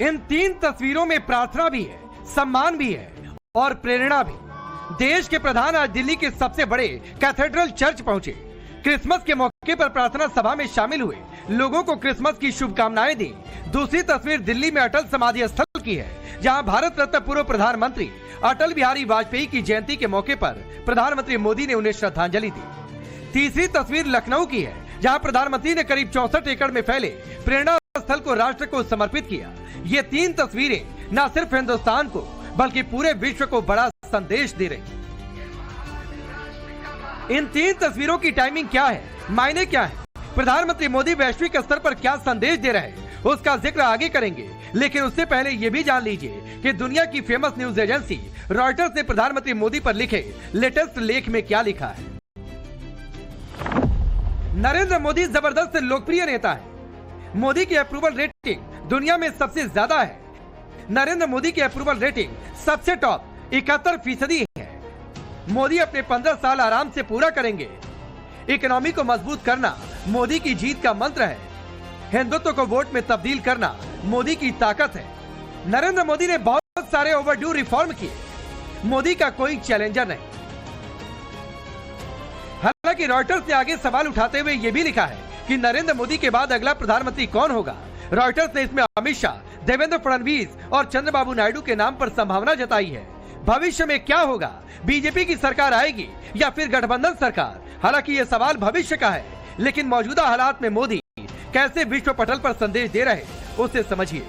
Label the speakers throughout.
Speaker 1: इन 3 तस्वीरों में प्रार्थना भी है, सम्मान भी है और प्रेरणा भी। देश के प्रधान आज दिल्ली के सबसे बड़े कैथेड्रल चर्च पहुंचे। क्रिसमस के मौके पर प्रार्थना सभा में शामिल हुए, लोगों को क्रिसमस की शुभकामनाएं दी। दूसरी तस्वीर दिल्ली में अटल समाधि स्थल की है, जहां भारत रत्न पूर्व प्रधानमंत्री अटल बिहारी वाजपेयी की जयंती के मौके पर प्रधानमंत्री मोदी ने उन्हें श्रद्धांजलि दी। तीसरी तस्वीर लखनऊ की है, जहां प्रधानमंत्री ने करीब 64 एकड़ में फैले प्रेरणा स्थल को राष्ट्र को समर्पित किया। ये 3 तस्वीरें न सिर्फ हिंदुस्तान को बल्कि पूरे विश्व को बड़ा संदेश दे रही। इन 3 तस्वीरों की टाइमिंग क्या है, मायने क्या है, प्रधानमंत्री मोदी वैश्विक स्तर पर क्या संदेश दे रहे हैं, उसका जिक्र आगे करेंगे। लेकिन उससे पहले ये भी जान लीजिए कि दुनिया की फेमस न्यूज एजेंसी रॉयटर्स ने प्रधानमंत्री मोदी पर लिखे लेटेस्ट लेख में क्या लिखा है। नरेंद्र मोदी जबरदस्त लोकप्रिय नेता है। मोदी की अप्रूवल रेटिंग दुनिया में सबसे ज्यादा है। नरेंद्र मोदी की अप्रूवल रेटिंग सबसे टॉप 71% है। मोदी अपने 15 साल आराम से पूरा करेंगे। इकोनॉमी को मजबूत करना मोदी की जीत का मंत्र है। हिंदुत्व को वोट में तब्दील करना मोदी की ताकत है। नरेंद्र मोदी ने बहुत सारे ओवरड्यू रिफॉर्म किए। मोदी का कोई चैलेंजर नहीं। हालांकि रॉयटर्स ने आगे सवाल उठाते हुए यह भी लिखा है कि नरेंद्र मोदी के बाद अगला प्रधानमंत्री कौन होगा। रॉयटर्स ने इसमें अमित शाह, देवेंद्र फडणवीस और चंद्रबाबू नायडू के नाम पर संभावना जताई है। भविष्य में क्या होगा, बीजेपी की सरकार आएगी या फिर गठबंधन सरकार। हालांकि ये सवाल भविष्य का है, लेकिन मौजूदा हालात में मोदी कैसे विश्व पटल पर संदेश दे रहे उसे समझिए।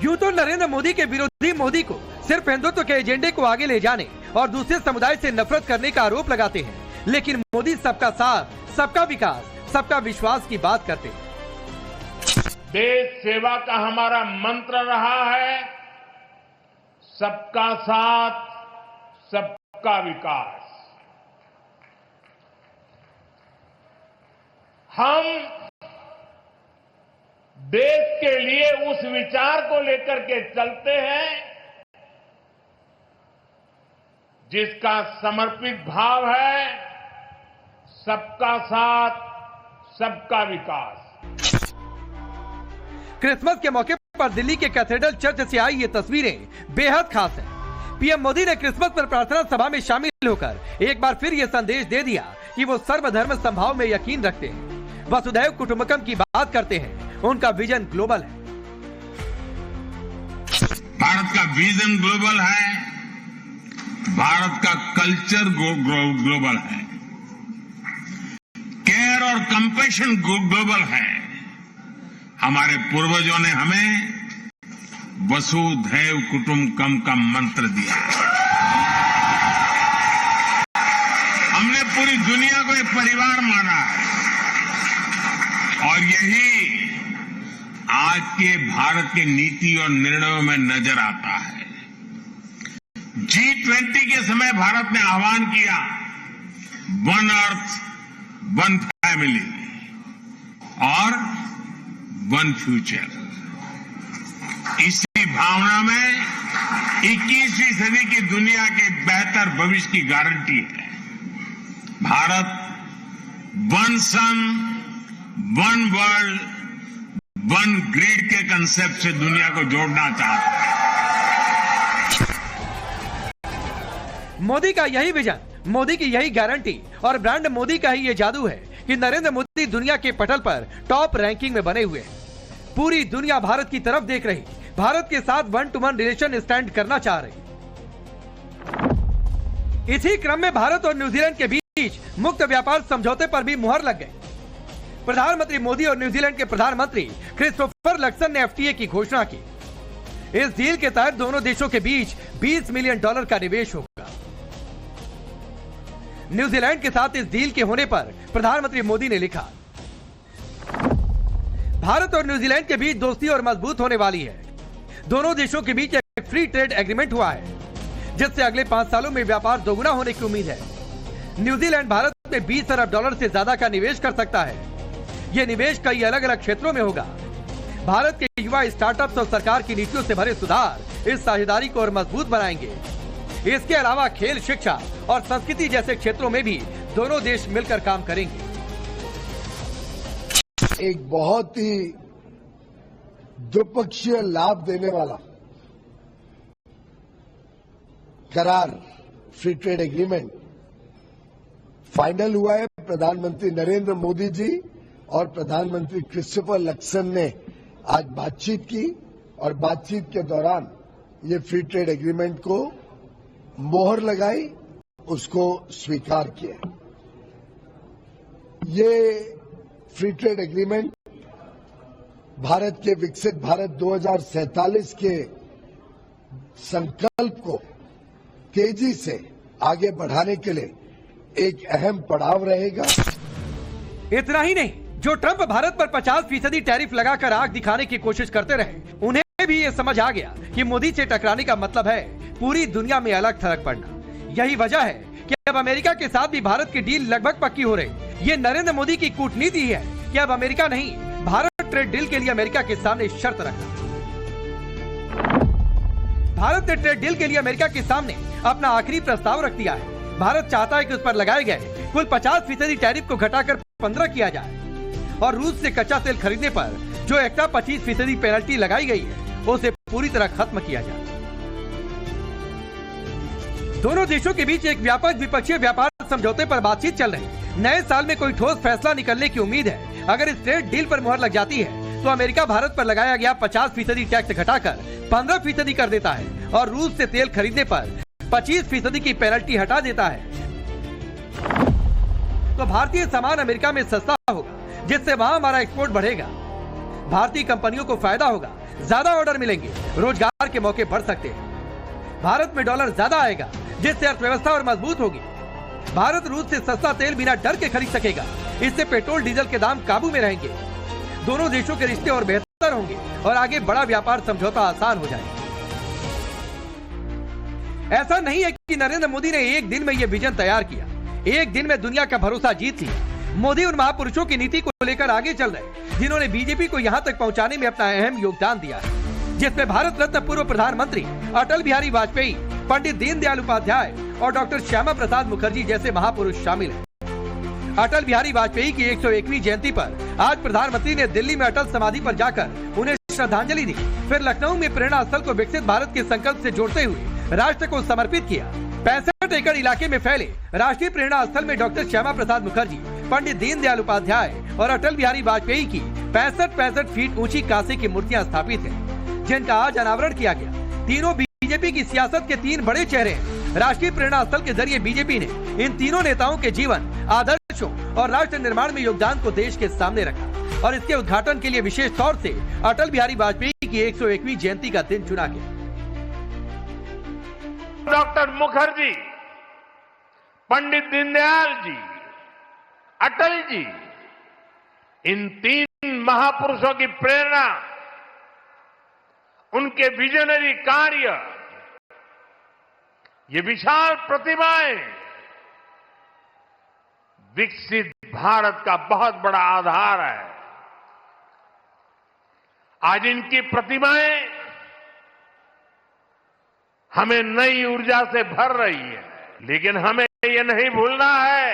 Speaker 1: यूं तो नरेंद्र मोदी के विरोधी मोदी को सिर्फ हिंदुत्व के एजेंडे को आगे ले जाने और दूसरे समुदाय से नफरत करने का आरोप लगाते हैं, लेकिन मोदी सबका साथ, सबका विकास, सबका विश्वास की बात करते हैं।
Speaker 2: देश सेवा का हमारा मंत्र रहा है, सबका साथ, सबका विकास। हम देश के लिए उस विचार को लेकर के चलते हैं जिसका समर्पित भाव है सबका साथ, सबका विकास।
Speaker 1: क्रिसमस के मौके पर दिल्ली के कैथेड्रल चर्च से आई ये तस्वीरें बेहद खास हैं। पीएम मोदी ने क्रिसमस पर प्रार्थना सभा में शामिल होकर एक बार फिर ये संदेश दे दिया कि वो सर्वधर्म समभाव में यकीन रखते हैं, वसुधैव कुटुंबकम की बात करते हैं। उनका विजन ग्लोबल है।
Speaker 3: भारत का विजन ग्लोबल है, भारत का कल्चर ग्लोबल है, केयर और कंपैशन ग्लोबल है। हमारे पूर्वजों ने हमें वसुधैव कुटुंबकम का मंत्र दिया। हमने पूरी दुनिया को एक परिवार माना है और यही आज के भारत के नीति और निर्णयों में नजर आता है। G20 के समय भारत ने आह्वान किया, वन अर्थ, वन फैमिली और वन फ्यूचर। इसी भावना में 21वीं सदी की दुनिया के बेहतर भविष्य की गारंटी है। भारत वन सन, वन वर्ल्ड, वन ग्रिड के कंसेप्ट से दुनिया को जोड़ना चाहता है।
Speaker 1: मोदी का यही विजन, मोदी की यही गारंटी और ब्रांड मोदी का ही ये जादू है कि नरेंद्र मोदी दुनिया के पटल पर टॉप रैंकिंग में बने हुए हैं। पूरी दुनिया भारत की तरफ देख रही, भारत के साथ 1-to-1 रिलेशन स्टैंड करना चाह रही। इसी क्रम में भारत और न्यूजीलैंड के बीच मुक्त व्यापार समझौते पर भी मुहर लग गई। प्रधानमंत्री मोदी और न्यूजीलैंड के प्रधानमंत्री क्रिस्टोफर लक्सन ने एफटीए की घोषणा की। इस डील के तहत दोनों देशों के बीच $20 मिलियन का निवेश होगा। न्यूजीलैंड के साथ इस डील के होने पर प्रधानमंत्री मोदी ने लिखा, भारत और न्यूजीलैंड के बीच दोस्ती और मजबूत होने वाली है। दोनों देशों के बीच एक फ्री ट्रेड एग्रीमेंट हुआ है, जिससे अगले 5 सालों में व्यापार दोगुना होने की उम्मीद है। न्यूजीलैंड भारत में $20 अरब से ज्यादा का निवेश कर सकता है। यह निवेश कई अलग अलग क्षेत्रों में होगा। भारत के युवा स्टार्टअप्स और सरकार की नीतियों से भरे सुधार इस साझेदारी को और मजबूत बनाएंगे। इसके अलावा खेल, शिक्षा और संस्कृति जैसे क्षेत्रों में भी दोनों देश मिलकर काम करेंगे।
Speaker 4: एक बहुत ही द्विपक्षीय लाभ देने वाला करार फ्री ट्रेड एग्रीमेंट फाइनल हुआ है। प्रधानमंत्री नरेंद्र मोदी जी और प्रधानमंत्री क्रिस्टोफर लक्सन ने आज बातचीत की और बातचीत के दौरान ये फ्री ट्रेड एग्रीमेंट को मोहर लगाई, उसको स्वीकार किया। ये फ्री ट्रेड एग्रीमेंट भारत के विकसित भारत 2047 के संकल्प को तेजी से आगे बढ़ाने के लिए एक अहम पड़ाव रहेगा।
Speaker 1: इतना ही नहीं, जो ट्रंप भारत पर 50% टैरिफ लगाकर आग दिखाने की कोशिश करते रहे, उन्हें भी ये समझ आ गया कि मोदी से टकराने का मतलब है पूरी दुनिया में अलग थलग पड़ना। यही वजह है कि अब अमेरिका के साथ भी भारत की डील लगभग पक्की हो रही। ये नरेंद्र मोदी की कूटनीति है कि अब अमेरिका नहीं, भारत ट्रेड डील के लिए अमेरिका के सामने शर्त रखा। भारत ने ट्रेड डील के लिए अमेरिका के सामने अपना आखिरी प्रस्ताव रख दिया है। भारत चाहता है कि उस पर लगाए गए कुल 50% टैरिफ को घटाकर 15 किया जाए और रूस से कच्चा तेल खरीदने पर जो एक्स्ट्रा 25% पेनल्टी लगाई गई है उसे पूरी तरह खत्म किया जाए। दोनों देशों के बीच एक व्यापक द्विपक्षीय व्यापार समझौते पर बातचीत चल रही है। नए साल में कोई ठोस फैसला निकलने की उम्मीद है। अगर इस ट्रेड डील पर मुहर लग जाती है तो अमेरिका भारत पर लगाया गया 50% टैक्स घटाकर 15% कर देता है और रूस से तेल खरीदने पर 25% की पेनल्टी हटा देता है। तो भारतीय सामान अमेरिका में सस्ता होगा, जिससे वहां हमारा एक्सपोर्ट बढ़ेगा। भारतीय कंपनियों को फायदा होगा, ज्यादा ऑर्डर मिलेंगे, रोजगार के मौके बढ़ सकते हैं। भारत में डॉलर ज्यादा आएगा, जिससे अर्थव्यवस्था और मजबूत होगी। भारत रूस से सस्ता तेल बिना डर के खरीद सकेगा। इससे पेट्रोल डीजल के दाम काबू में रहेंगे। दोनों देशों के रिश्ते और बेहतर होंगे और आगे बड़ा व्यापार समझौता आसान हो जाएगा। ऐसा नहीं है कि नरेंद्र मोदी ने एक दिन में यह विजन तैयार किया, एक दिन में दुनिया का भरोसा जीत लिया। मोदी उन महापुरुषों की नीति को लेकर आगे चल रहे, जिन्होंने बीजेपी को यहां तक पहुंचाने में अपना अहम योगदान दिया है, जिसमें भारत रत्न पूर्व प्रधानमंत्री अटल बिहारी वाजपेयी, पंडित दीनदयाल उपाध्याय और डॉक्टर श्यामा प्रसाद मुखर्जी जैसे महापुरुष शामिल हैं। अटल बिहारी वाजपेयी की 101वीं जयंती पर आज प्रधानमंत्री ने दिल्ली में अटल समाधि पर जाकर उन्हें श्रद्धांजलि दी। फिर लखनऊ में प्रेरणा स्थल को विकसित भारत के संकल्प से जोड़ते हुए राष्ट्र को समर्पित किया। 65 एकड़ इलाके में फैले राष्ट्रीय प्रेरणा स्थल में डॉक्टर श्यामा प्रसाद मुखर्जी, पंडित दीनदयाल उपाध्याय और अटल बिहारी वाजपेयी की 65 फीट ऊंची कांसे की मूर्तियां स्थापित हैं, जिनका आज अनावरण किया गया। तीनों बीजेपी की सियासत के 3 बड़े चेहरे हैं। राष्ट्रीय प्रेरणा स्थल के जरिए बीजेपी ने इन तीनों नेताओं के जीवन, आदर्शों और राष्ट्र निर्माण में योगदान को देश के सामने रखा और इसके उद्घाटन के लिए विशेष तौर से अटल बिहारी वाजपेयी की 101वीं जयंती का दिन चुना गया।
Speaker 2: डॉक्टर मुखर्जी, पंडित दीनदयाल जी, अटल जी, इन 3 महापुरुषों की प्रेरणा, उनके विजनरी कार्य, ये विशाल प्रतिभाएं विकसित भारत का बहुत बड़ा आधार है। आज इनकी प्रतिभाएं हमें नई ऊर्जा से भर रही है, लेकिन हमें ये नहीं भूलना है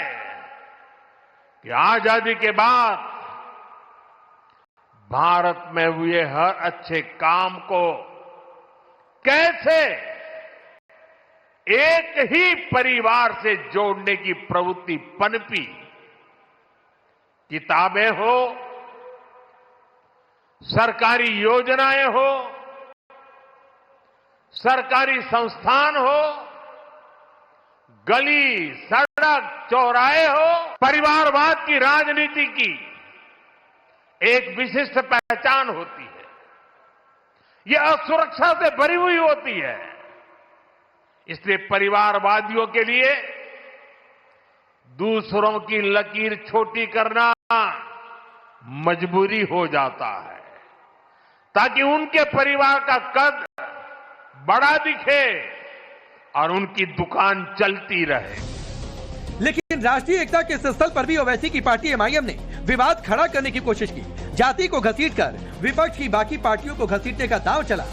Speaker 2: कि आजादी के बाद भारत में हुए हर अच्छे काम को कैसे एक ही परिवार से जोड़ने की प्रवृत्ति पनपी। किताबें हो, सरकारी योजनाएं हो, सरकारी संस्थान हो, गली, सड़क, चौराहे हो, परिवारवाद की राजनीति की एक विशिष्ट पहचान होती है। यह असुरक्षा से भरी हुई होती है। इसलिए परिवारवादियों के लिए दूसरों की लकीर छोटी करना मजबूरी हो जाता है, ताकि उनके परिवार का कद बड़ा दिखे और उनकी दुकान चलती रहे।
Speaker 1: लेकिन राष्ट्रीय एकता के इस स्थल पर भी ओवैसी की पार्टी एमआईएम ने विवाद खड़ा करने की कोशिश की। जाति को घसीटकर विपक्ष की बाकी पार्टियों को घसीटने का दांव चला।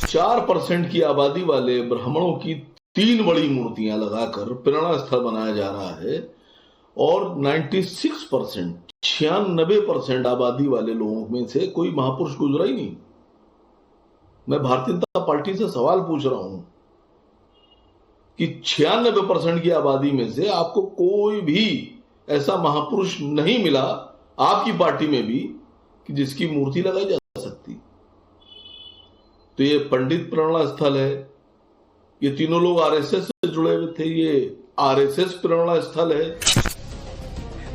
Speaker 5: 4% की आबादी वाले ब्राह्मणों की 3 बड़ी मूर्तियां लगाकर प्रेरणा स्थल बनाया जा रहा है और 96% आबादी वाले लोगों में से कोई महापुरुष गुजरा ही नहीं। मैं भारतीय जनता पार्टी से सवाल पूछ रहा हूं कि 96% की आबादी में से आपको कोई भी ऐसा महापुरुष नहीं मिला आपकी पार्टी में भी कि जिसकी मूर्ति लगाई जा सकती। तो ये पंडित प्रेरणा स्थल है, ये तीनों लोग आरएसएस से जुड़े हुए थे, ये आरएसएस प्रेरणा स्थल है।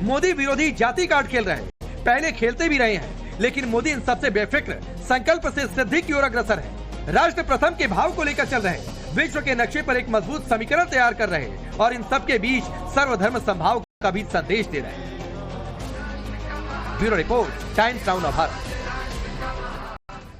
Speaker 1: मोदी विरोधी जाति कार्ड खेल रहे हैं, पहले खेलते भी रहे हैं, लेकिन मोदी इन सबसे बेफिक्र संकल्प से सिद्धि की ओर अग्रसर है। राष्ट्र प्रथम के भाव को लेकर चल रहे हैं, विश्व के नक्शे पर एक मजबूत समीकरण तैयार कर रहे हैं और इन सब के बीच सर्वधर्म समभाव का भी संदेश दे रहे हैं। Bureau report, times now Bharat.